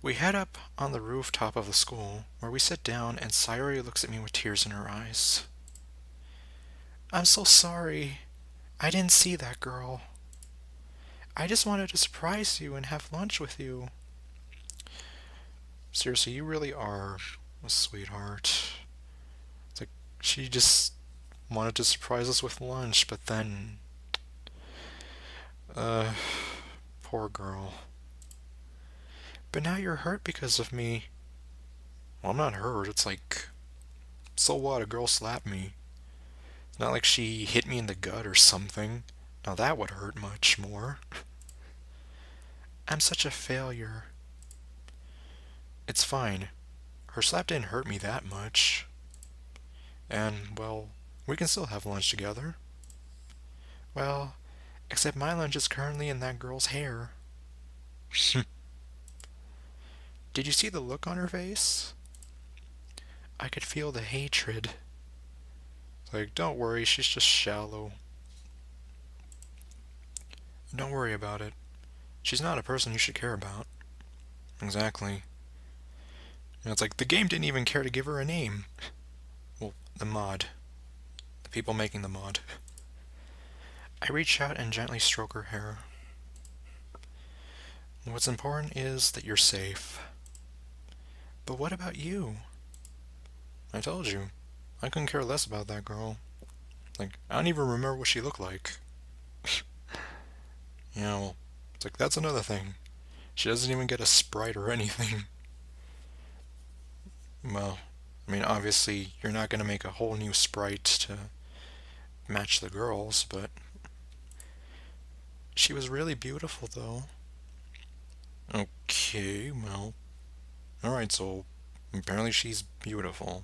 We head up on the rooftop of the school, where we sit down and Sayori looks at me with tears in her eyes. I'm so sorry. I didn't see that girl. I just wanted to surprise you and have lunch with you. Seriously, you really are a sweetheart. It's like she just wanted to surprise us with lunch, but then, uh, poor girl. But now you're hurt because of me. Well, I'm not hurt. It's like, so what? A girl slapped me. It's not like she hit me in the gut or something. Now that would hurt much more. I'm such a failure. It's fine. Her slap didn't hurt me that much. And, well, we can still have lunch together. Well, except my lunch is currently in that girl's hair. Did you see the look on her face? I could feel the hatred. Like, don't worry, she's just shallow. Don't worry about it. She's not a person you should care about. Exactly. And it's like, the game didn't even care to give her a name. Well, the mod. The people making the mod. I reach out and gently stroke her hair. What's important is that you're safe. But what about you? I told you. I couldn't care less about that girl. Like, I don't even remember what she looked like. Yeah, well, it's like, that's another thing. She doesn't even get a sprite or anything. Well, I mean, obviously, you're not going to make a whole new sprite to match the girls, but she was really beautiful, though. Okay, well, alright, so apparently she's beautiful.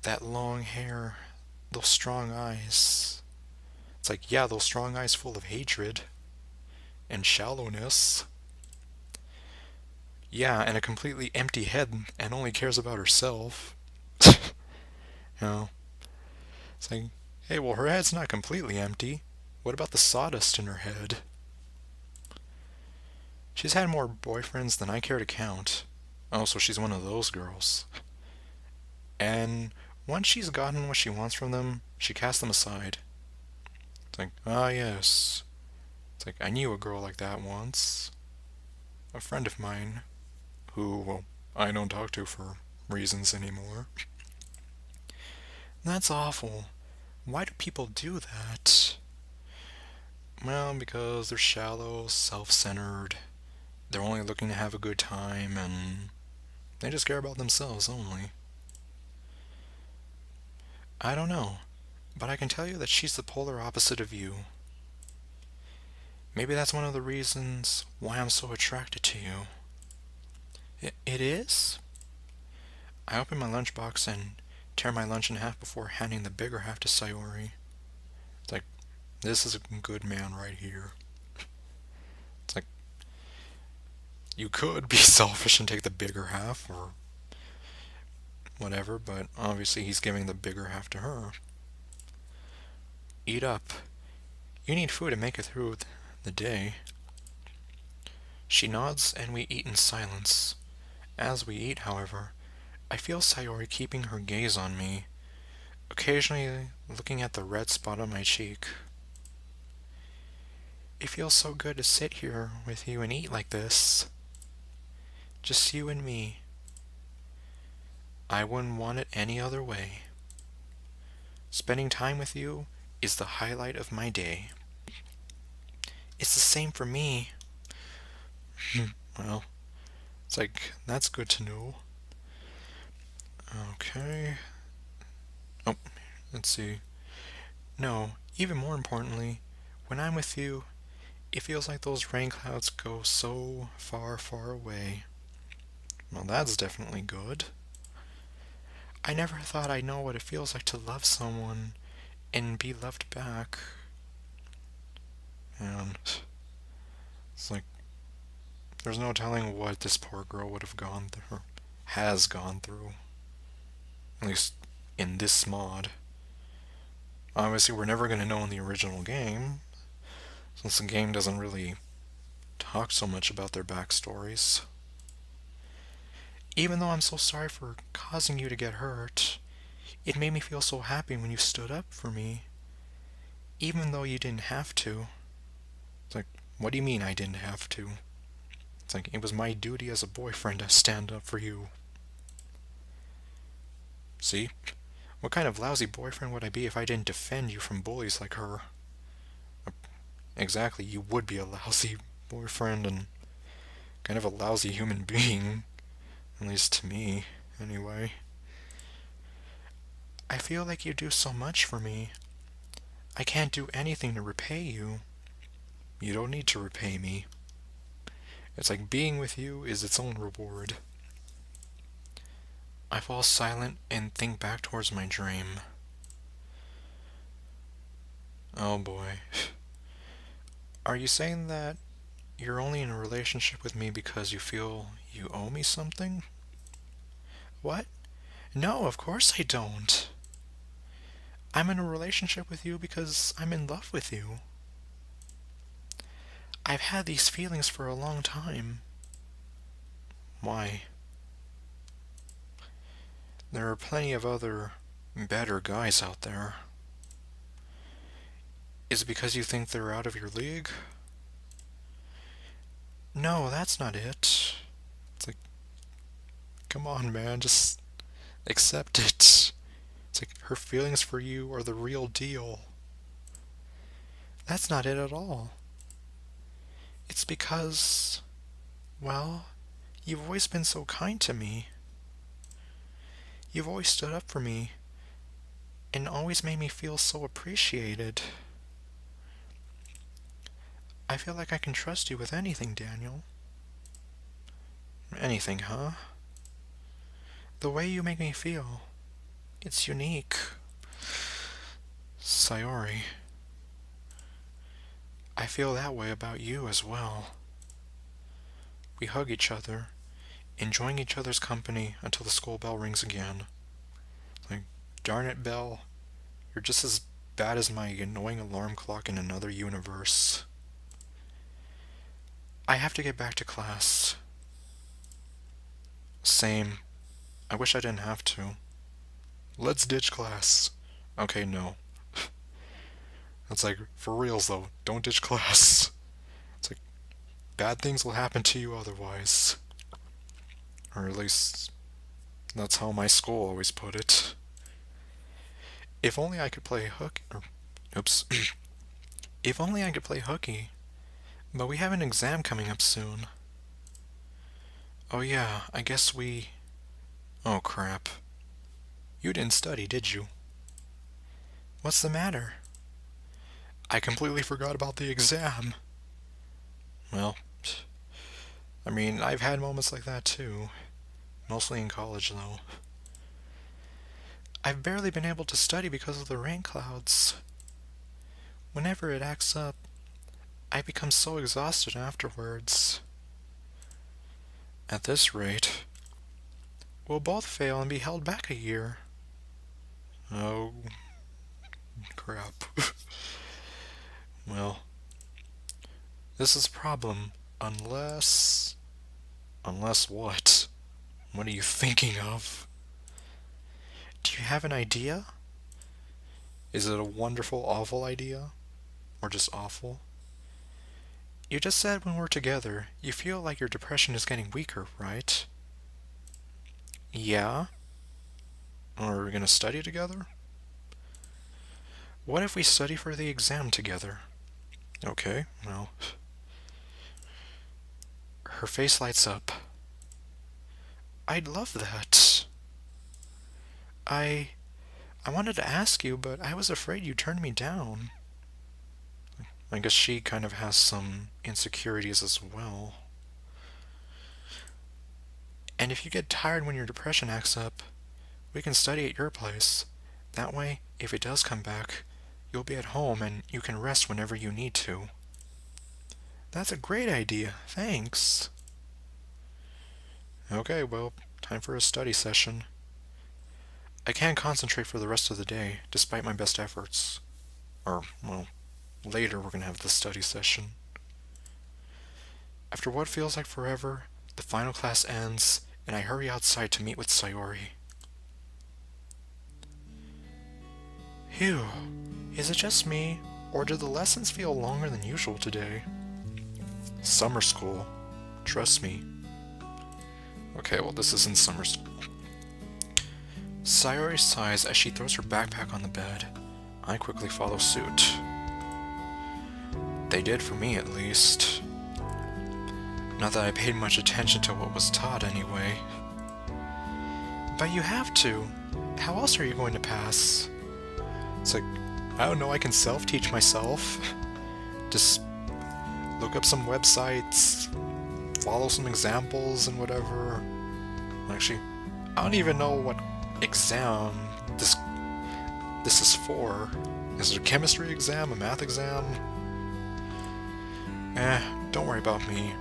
That long hair, those strong eyes. It's like, yeah, those strong eyes full of hatred and shallowness. Yeah, and a completely empty head and only cares about herself. You know, it's like, hey, well, her head's not completely empty. What about the sawdust in her head? She's had more boyfriends than I care to count. Oh, so she's one of those girls. And once she's gotten what she wants from them, she casts them aside. It's like, ah, yes. It's like, I knew a girl like that once. A friend of mine, who, well, I don't talk to for reasons anymore. That's awful. Why do people do that? Well, because they're shallow, self-centered. They're only looking to have a good time, and they just care about themselves only. I don't know, but I can tell you that she's the polar opposite of you. Maybe that's one of the reasons why I'm so attracted to you. It is? I open my lunchbox and tear my lunch in half before handing the bigger half to Sayori. It's like, this is a good man right here. It's like, you could be selfish and take the bigger half, or whatever, but obviously he's giving the bigger half to her. Eat up. You need food to make it through the day. She nods and we eat in silence. As we eat, however, I feel Sayori keeping her gaze on me, occasionally looking at the red spot on my cheek. It feels so good to sit here with you and eat like this. Just you and me. I wouldn't want it any other way. Spending time with you is the highlight of my day. It's the same for me. Well, it's like, that's good to know. Okay. Oh, let's see. No, even more importantly, when I'm with you, it feels like those rain clouds go so far, far away. Well, that's definitely good. I never thought I'd know what it feels like to love someone and be loved back. And it's like, there's no telling what this poor girl would have gone through, has gone through. At least in this mod. Obviously, we're never going to know in the original game, since the game doesn't really talk so much about their backstories. Even though I'm so sorry for causing you to get hurt, it made me feel so happy when you stood up for me, even though you didn't have to. It's like, what do you mean I didn't have to? It's like, it was my duty as a boyfriend to stand up for you. See? What kind of lousy boyfriend would I be if I didn't defend you from bullies like her? Exactly, you would be a lousy boyfriend and kind of a lousy human being. At least to me, anyway. I feel like you do so much for me. I can't do anything to repay you. You don't need to repay me. It's like being with you is its own reward. I fall silent and think back towards my dream. Oh boy. Are you saying that you're only in a relationship with me because you feel you owe me something? What? No, of course I don't. I'm in a relationship with you because I'm in love with you. I've had these feelings for a long time. Why? There are plenty of other, better guys out there. Is it because you think they're out of your league? No, that's not it. It's like, come on, man, just accept it. It's like her feelings for you are the real deal. That's not it at all. It's because, well, you've always been so kind to me. You've always stood up for me and always made me feel so appreciated. I feel like I can trust you with anything, Daniel. Anything, huh? The way you make me feel, it's unique. Sayori, I feel that way about you as well. We hug each other, enjoying each other's company until the school bell rings again. Like, darn it, Belle, you're just as bad as my annoying alarm clock in another universe. I have to get back to class. Same. I wish I didn't have to. Let's ditch class. Okay, no. It's like, for reals though, don't ditch class. It's like, bad things will happen to you otherwise. Or at least, that's how my school always put it. If only I could play oops. If only I could play hooky. But we have an exam coming up soon. Oh yeah, I guess we... Oh crap. You didn't study, did you? What's the matter? I completely forgot about the exam. Well, I mean, I've had moments like that too. Mostly in college, though. I've barely been able to study because of the rain clouds. Whenever it acts up, I become so exhausted afterwards. At this rate, we'll both fail and be held back a year. Oh, crap. Well, this is a problem. Unless... Unless what? What are you thinking of? Do you have an idea? Is it a wonderful, awful idea? Or just awful? You just said when we're together, you feel like your depression is getting weaker, right? Yeah? Are we gonna study together? What if we study for the exam together? Okay, well... Her face lights up. I'd love that. I wanted to ask you, but I was afraid you turned me down. I guess she kind of has some insecurities as well. And if you get tired when your depression acts up, we can study at your place. That way, if it does come back, you'll be at home and you can rest whenever you need to. That's a great idea, thanks. Okay, well, time for a study session. I can't concentrate for the rest of the day, despite my best efforts. Or, well, later we're gonna have the study session. After what feels like forever, the final class ends, and I hurry outside to meet with Sayori. Phew, is it just me, or do the lessons feel longer than usual today? Summer school, trust me. Okay, well this isn't summer school. Sayori sighs as she throws her backpack on the bed. I quickly follow suit. They did for me, at least. Not that I paid much attention to what was taught anyway. But you have to. How else are you going to pass? It's like, I don't know, I can self-teach myself. Just look up some websites, follow some examples and whatever. Actually, I don't even know what exam this is for. Is it a chemistry exam, a math exam? Don't worry about me.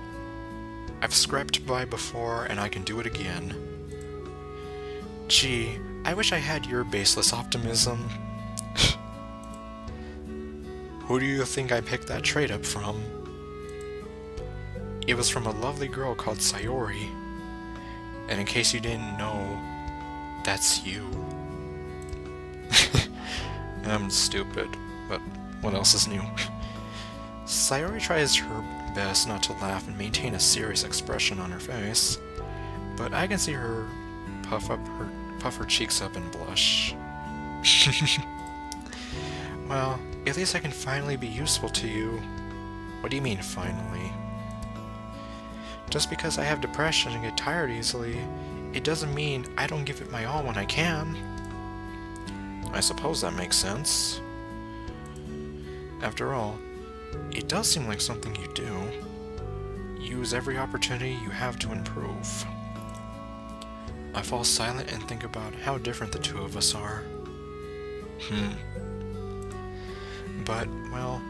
I've scraped by before and I can do it again. Gee, I wish I had your baseless optimism. Who do you think I picked that trait up from? It was from a lovely girl called Sayori. And in case you didn't know, that's you. I'm stupid, but what else is new? Sayori tries her best not to laugh and maintain a serious expression on her face, but I can see her puff her cheeks up and blush. Well, at least I can finally be useful to you. What do you mean, finally? Just because I have depression and get tired easily, it doesn't mean I don't give it my all when I can. I suppose that makes sense. After all, it does seem like something you do. Use every opportunity you have to improve. I fall silent and think about how different the two of us are. But, well,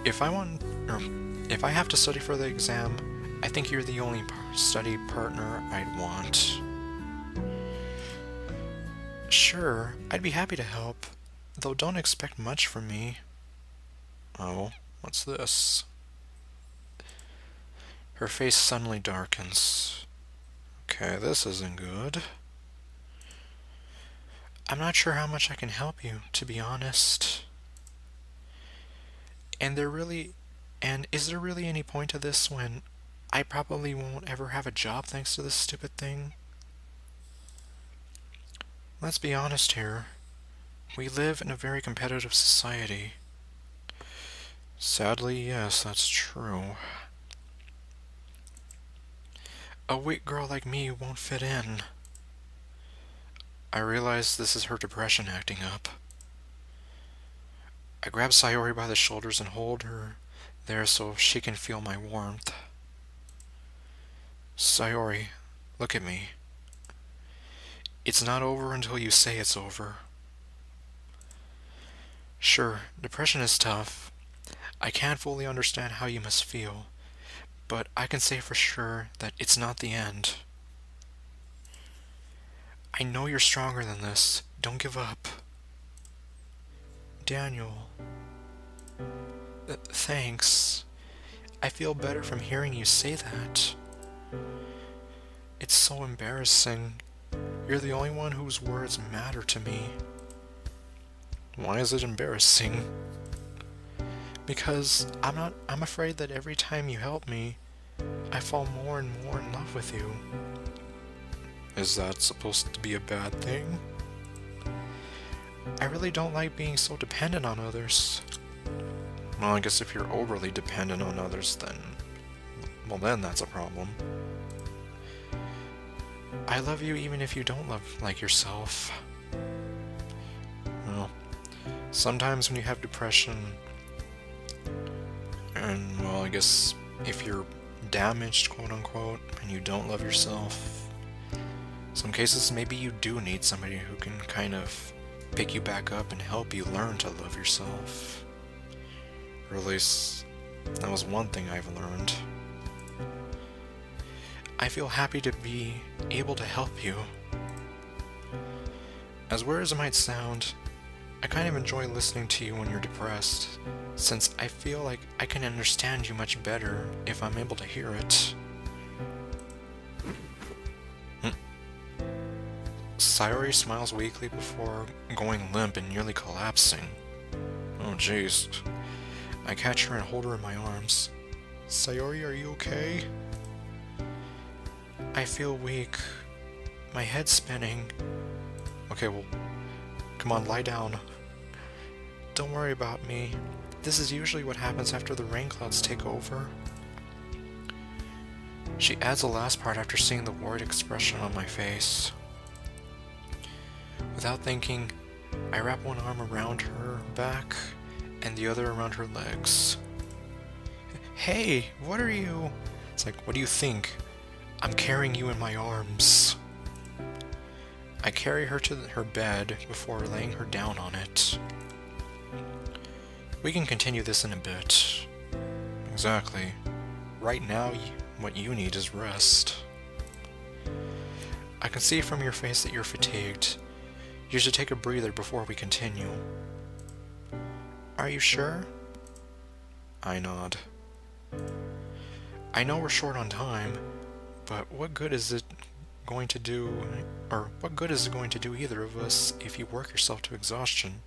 if I have to study for the exam, I think you're the only study partner I'd want. Sure, I'd be happy to help, though don't expect much from me. Oh, what's this? Her face suddenly darkens. Okay, this isn't good. I'm not sure how much I can help you, to be honest. And is there really any point to this when I probably won't ever have a job thanks to this stupid thing? Let's be honest here. We live in a very competitive society. Sadly, yes, that's true. A weak girl like me won't fit in. I realize this is her depression acting up. I grab Sayori by the shoulders and hold her there so she can feel my warmth. Sayori, look at me. It's not over until you say it's over. Sure, depression is tough. I can't fully understand how you must feel, but I can say for sure that it's not the end. I know you're stronger than this. Don't give up. Daniel. Thanks. I feel better from hearing you say that. It's so embarrassing. You're the only one whose words matter to me. Why is it embarrassing? Because I'm afraid that every time you help me, I fall more and more in love with you. Is that supposed to be a bad thing? I really don't like being so dependent on others. Well, I guess if you're overly dependent on others, then that's a problem. I love you even if you don't love like yourself. Well, sometimes when you have depression, and well, I guess if you're damaged, quote unquote, and you don't love yourself, some cases maybe you do need somebody who can kind of pick you back up and help you learn to love yourself. Or at least, that was one thing I've learned. I feel happy to be able to help you. As weird as it might sound, I kind of enjoy listening to you when you're depressed, since I feel like I can understand you much better if I'm able to hear it. Sayori smiles weakly before going limp and nearly collapsing. Oh jeez. I catch her and hold her in my arms. Sayori, are you okay? I feel weak. My head's spinning. Okay, well, come on, lie down. Don't worry about me. This is usually what happens after the rain clouds take over. She adds the last part after seeing the worried expression on my face. Without thinking, I wrap one arm around her back and the other around her legs. Hey, what are you? It's like, what do you think? I'm carrying you in my arms. I carry her to her bed before laying her down on it. We can continue this in a bit. Exactly. Right now, what you need is rest. I can see from your face that you're fatigued. You should take a breather before we continue. Are you sure? I nod. I know we're short on time, but what good is it going to do either of us if you work yourself to exhaustion?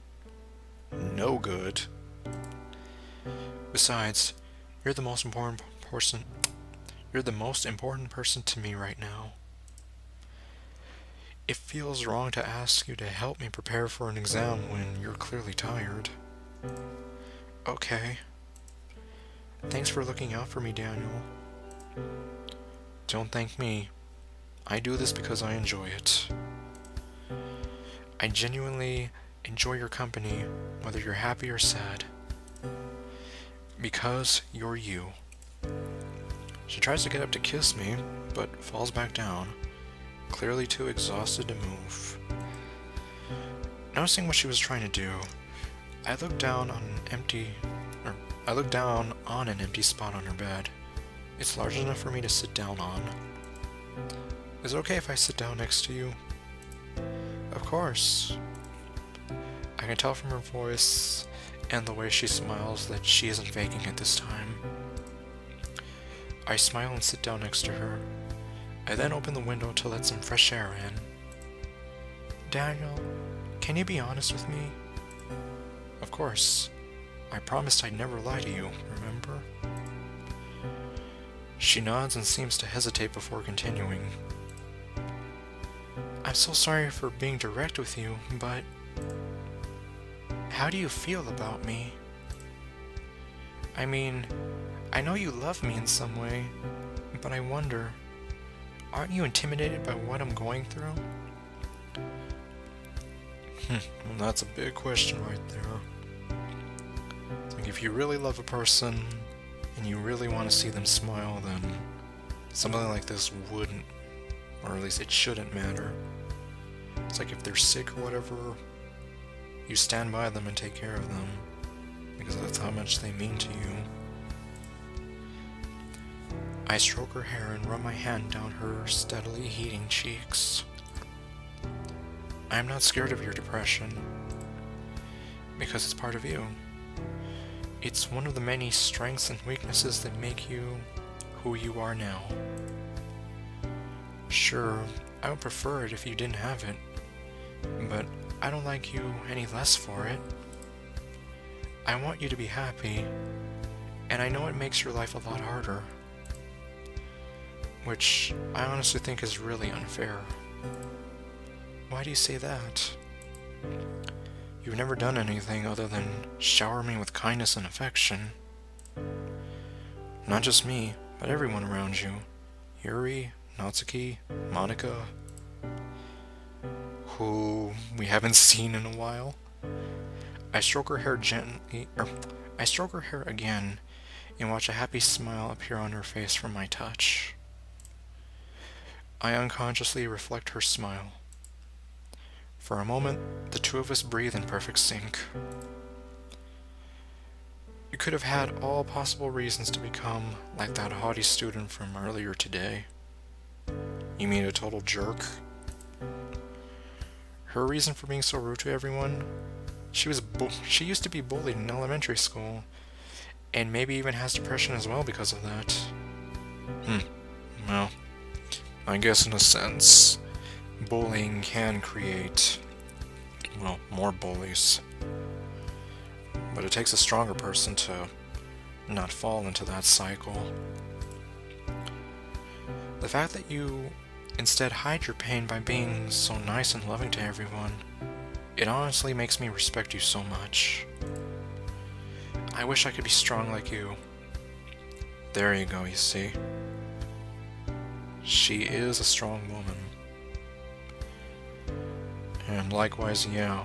No good. Besides, you're the most important person to me right now. It feels wrong to ask you to help me prepare for an exam when you're clearly tired. Okay. Thanks for looking out for me, Daniel. Don't thank me. I do this because I enjoy it. I genuinely enjoy your company, whether you're happy or sad. Because you're you. She tries to get up to kiss me, but falls back down, clearly too exhausted to move. Noticing what she was trying to do, I look down on an empty spot on her bed. It's large enough for me to sit down on. Is it okay if I sit down next to you? Of course. I can tell from her voice and the way she smiles that she isn't faking it this time. I smile and sit down next to her. I then open the window to let some fresh air in. Daniel, can you be honest with me? Of course. I promised I'd never lie to you, remember? She nods and seems to hesitate before continuing. I'm so sorry for being direct with you, but how do you feel about me? I mean, I know you love me in some way, but I wonder, aren't you intimidated by what I'm going through? Well, that's a big question right there. It's like if you really love a person and you really want to see them smile, then something like this wouldn't, or at least it shouldn't matter. It's like if they're sick or whatever, you stand by them and take care of them, because that's how much they mean to you. I stroke her hair and run my hand down her steadily heating cheeks. I am not scared of your depression, because it's part of you. It's one of the many strengths and weaknesses that make you who you are now. Sure, I would prefer it if you didn't have it, but I don't like you any less for it. I want you to be happy, and I know it makes your life a lot harder, which I honestly think is really unfair. Why do you say that? You've never done anything other than shower me with kindness and affection. Not just me, but everyone around you. Yuri, Natsuki, Monica, who we haven't seen in a while. I stroke her hair again and watch a happy smile appear on her face from my touch. I unconsciously reflect her smile. For a moment, the two of us breathe in perfect sync. You could have had all possible reasons to become like that haughty student from earlier today. You mean a total jerk? Her reason for being so rude to everyone? She used to be bullied in elementary school, and maybe even has depression as well because of that. Well, I guess in a sense. bullying can create, well, more bullies. But it takes a stronger person to not fall into that cycle. The fact that you instead hide your pain by being so nice and loving to everyone, it honestly makes me respect you so much. I wish I could be strong like you. There you go, you see. She is a strong woman. And likewise, yeah.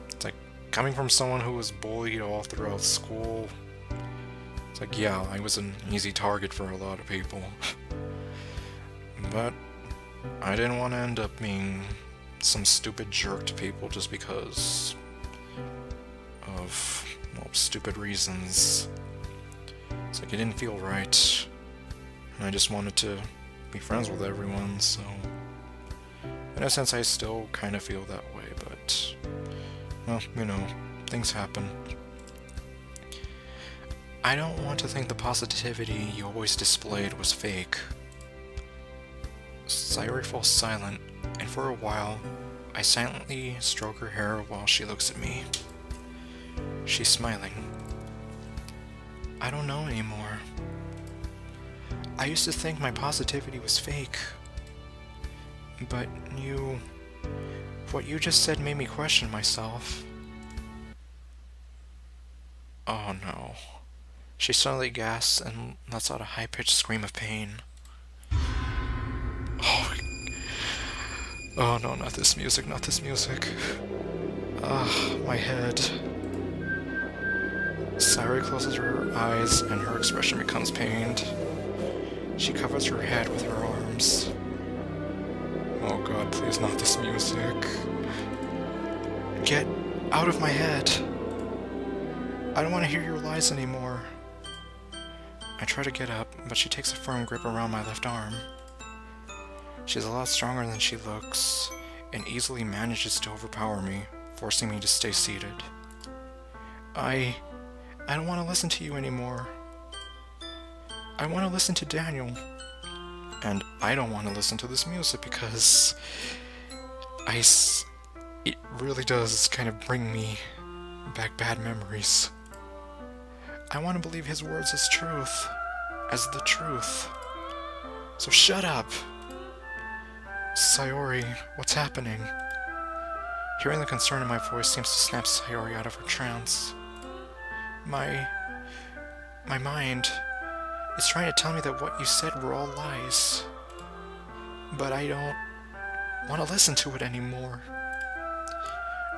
It's like, coming from someone who was bullied all throughout school, it's like, yeah, I was an easy target for a lot of people. But I didn't want to end up being some stupid jerk to people just because of, well, stupid reasons. It's like it didn't feel right, and I just wanted to be friends with everyone, so in a sense I still kind of feel that way, but, well, you know, things happen. I don't want to think the positivity you always displayed was fake. Sayori falls silent, and for a while, I silently stroke her hair while she looks at me. She's smiling. I don't know anymore. I used to think my positivity was fake. But what you just said made me question myself. Oh no. She suddenly gasps and lets out a high-pitched scream of pain. Oh no, not this music, not this music. My head. Sayori closes her eyes and her expression becomes pained. She covers her head with her arms. Oh god, please not this music. Get out of my head. I don't want to hear your lies anymore. I try to get up, but she takes a firm grip around my left arm. She's a lot stronger than she looks, and easily manages to overpower me, forcing me to stay seated. I don't want to listen to you anymore. I want to listen to Daniel. And I don't want to listen to this music because it really does kind of bring me back bad memories. I want to believe his words as truth, as the truth. So shut up. Sayori, what's happening? Hearing the concern in my voice seems to snap Sayori out of her trance. My mind is trying to tell me that what you said were all lies. But I don't want to listen to it anymore.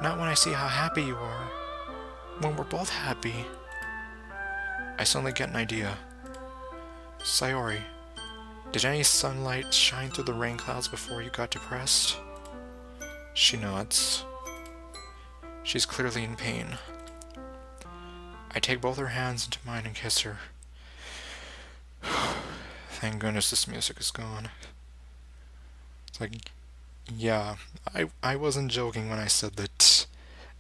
Not when I see how happy you are. When we're both happy. I suddenly get an idea. Sayori, did any sunlight shine through the rain clouds before you got depressed? She nods. She's clearly in pain. I take both her hands into mine and kiss her. Thank goodness this music is gone. It's like, yeah, I wasn't joking when I said that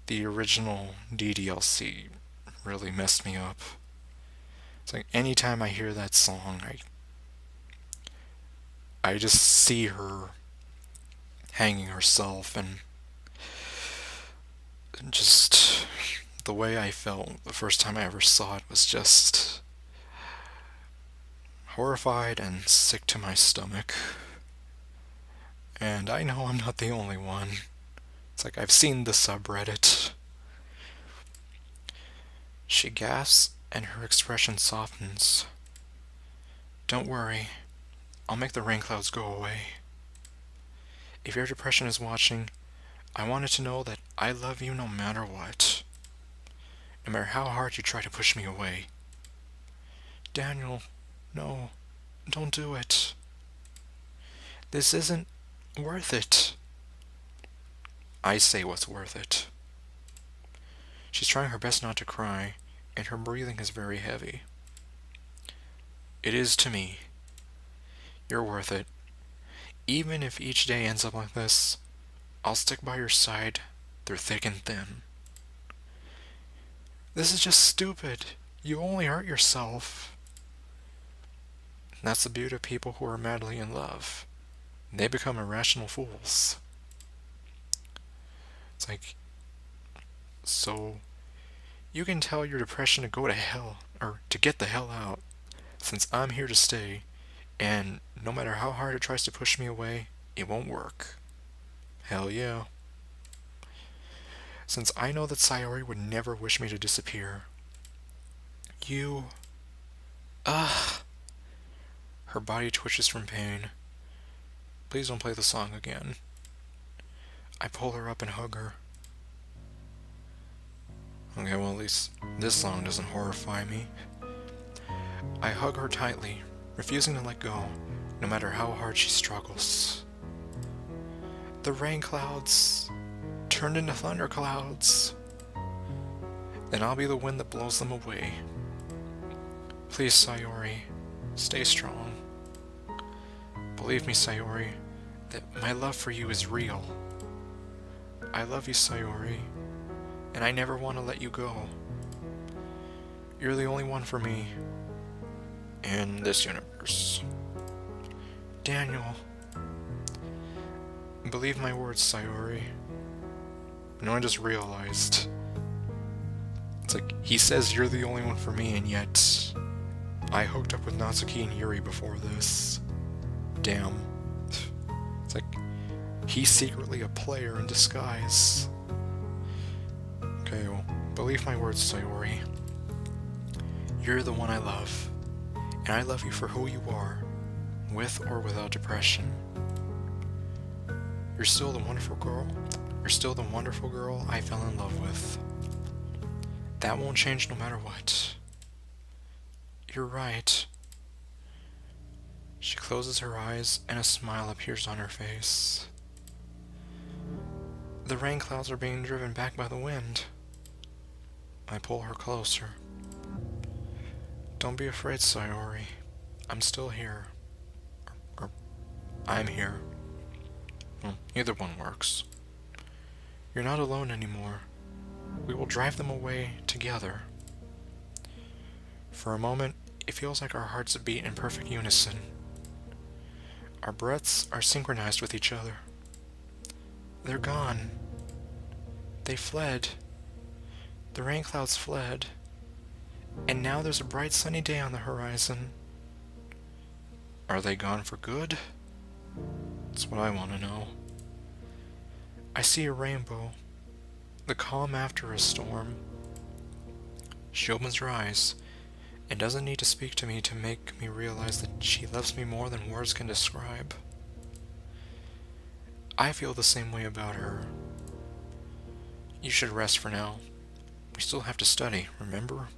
the original DDLC really messed me up. It's like anytime I hear that song, I just see her hanging herself, and just the way I felt the first time I ever saw it was just horrified and sick to my stomach. And I know I'm not the only one. It's like I've seen the subreddit. She gasps and her expression softens. Don't worry, I'll make the rain clouds go away. If your depression is watching, I wanted to know that I love you no matter what. No matter how hard you try to push me away. Daniel, no, don't do it. This isn't worth it. I say what's worth it. She's trying her best not to cry, and her breathing is very heavy. It is to me. You're worth it. Even if each day ends up like this, I'll stick by your side through thick and thin. This is just stupid. You only hurt yourself. That's the beauty of people who are madly in love. they become irrational fools. It's like, so you can tell your depression to go to hell, or to get the hell out, since I'm here to stay, and no matter how hard it tries to push me away, it won't work. Hell yeah. Since I know that Sayori would never wish me to disappear, you... Ugh. Her body twitches from pain. Please don't play the song again. I pull her up and hug her. Okay, well at least this song doesn't horrify me. I hug her tightly, refusing to let go, no matter how hard she struggles. The rain clouds turned into thunder clouds. Then I'll be the wind that blows them away. Please, Sayori, stay strong. Believe me, Sayori, that my love for you is real. I love you, Sayori, and I never want to let you go. You're the only one for me in this universe. Daniel, believe my words, Sayori. No, I just realized. It's like, he says you're the only one for me, and yet I hooked up with Natsuki and Yuri before this. Damn. It's like, he's secretly a player in disguise. Okay, well, believe my words, Sayori. You're the one I love, and I love you for who you are, with or without depression. You're still the wonderful girl. You're still the wonderful girl I fell in love with. That won't change no matter what. You're right. She closes her eyes and a smile appears on her face. The rain clouds are being driven back by the wind. I pull her closer. Don't be afraid, Sayori. I'm still here. Or I'm here. Well, either one works. You're not alone anymore. We will drive them away together. For a moment, it feels like our hearts beat in perfect unison. Our breaths are synchronized with each other. They're gone. They fled. The rain clouds fled. And now there's a bright sunny day on the horizon. Are they gone for good? That's what I want to know. I see a rainbow. The calm after a storm. She opens her eyes and doesn't need to speak to me to make me realize that she loves me more than words can describe. I feel the same way about her. You should rest for now. We still have to study, remember?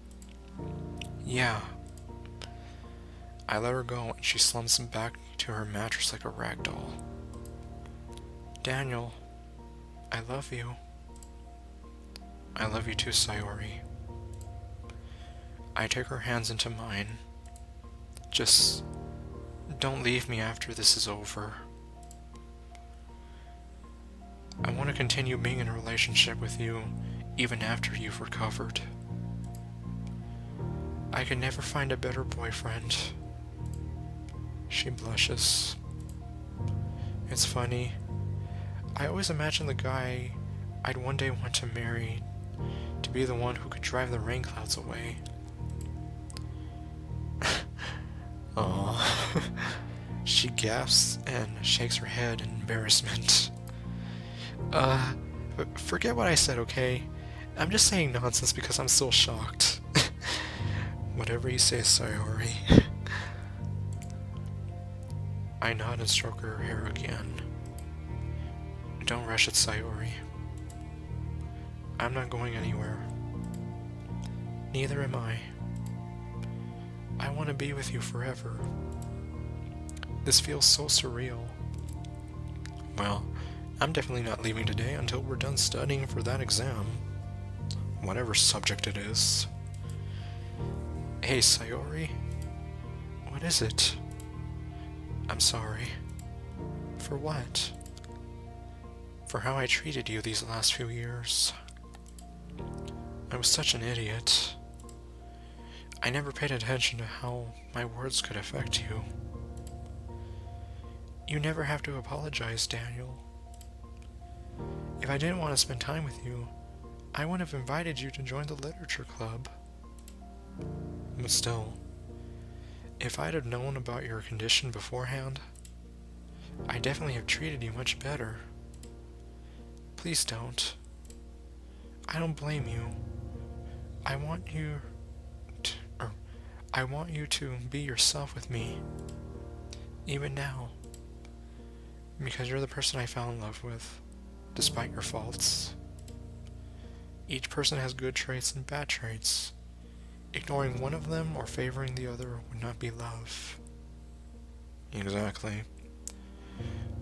Yeah. I let her go and she slumps back to her mattress like a rag doll. Daniel, I love you. I love you too, Sayori. I take her hands into mine. Just don't leave me after this is over. I want to continue being in a relationship with you even after you've recovered. I could never find a better boyfriend. She blushes. It's funny. I always imagined the guy I'd one day want to marry to be the one who could drive the rain clouds away. Aww. She gasps and shakes her head in embarrassment. Forget what I said, okay? I'm just saying nonsense because I'm still shocked. Whatever you say, Sayori. I nod and stroke her hair again. Don't rush it, Sayori. I'm not going anywhere. Neither am I. I want to be with you forever. This feels so surreal. Well, I'm definitely not leaving today until we're done studying for that exam. Whatever subject it is. Hey, Sayori. What is it? I'm sorry. For what? For how I treated you these last few years. I was such an idiot. I never paid attention to how my words could affect you. You never have to apologize, Daniel. If I didn't want to spend time with you, I wouldn't have invited you to join the literature club. But still, if I'd have known about your condition beforehand, I definitely have treated you much better. Please don't. I don't blame you. I want you to, I want you to be yourself with me, even now, because you're the person I fell in love with, despite your faults. Each person has good traits and bad traits. Ignoring one of them or favoring the other would not be love. Exactly.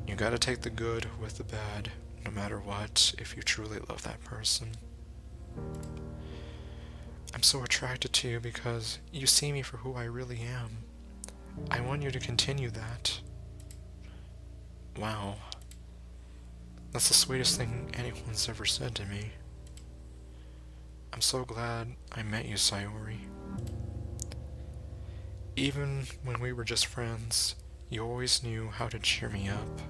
You gotta take the good with the bad, no matter what, if you truly love that person. I'm so attracted to you because you see me for who I really am. I want you to continue that. Wow. That's the sweetest thing anyone's ever said to me. I'm so glad I met you, Sayori. Even when we were just friends, you always knew how to cheer me up.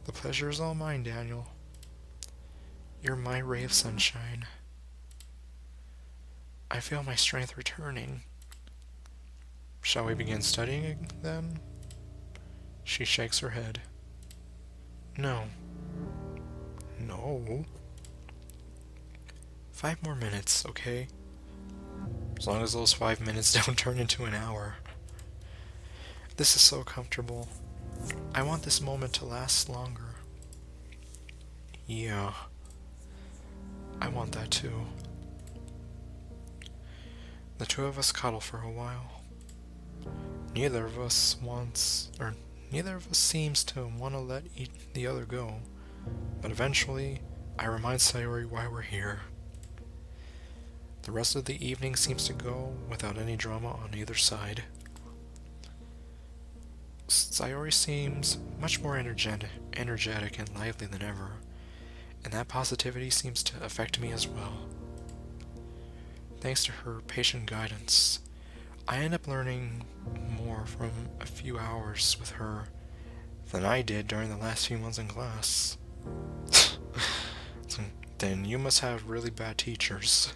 The pleasure is all mine, Daniel. You're my ray of sunshine. I feel my strength returning. Shall we begin studying then? She shakes her head. No. No. 5 more minutes, okay? As long as those 5 minutes don't turn into an hour. This is so comfortable. I want this moment to last longer. Yeah. I want that too. The two of us cuddle for a while. Neither of us seems to want to let the other go, but eventually, I remind Sayori why we're here. The rest of the evening seems to go without any drama on either side. Sayori seems much more energetic and lively than ever, and that positivity seems to affect me as well. Thanks to her patient guidance, I end up learning more from a few hours with her than I did during the last few months in class. Then you must have really bad teachers.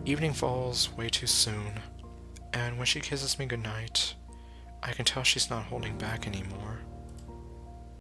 Evening falls way too soon, and when she kisses me goodnight, I can tell she's not holding back anymore.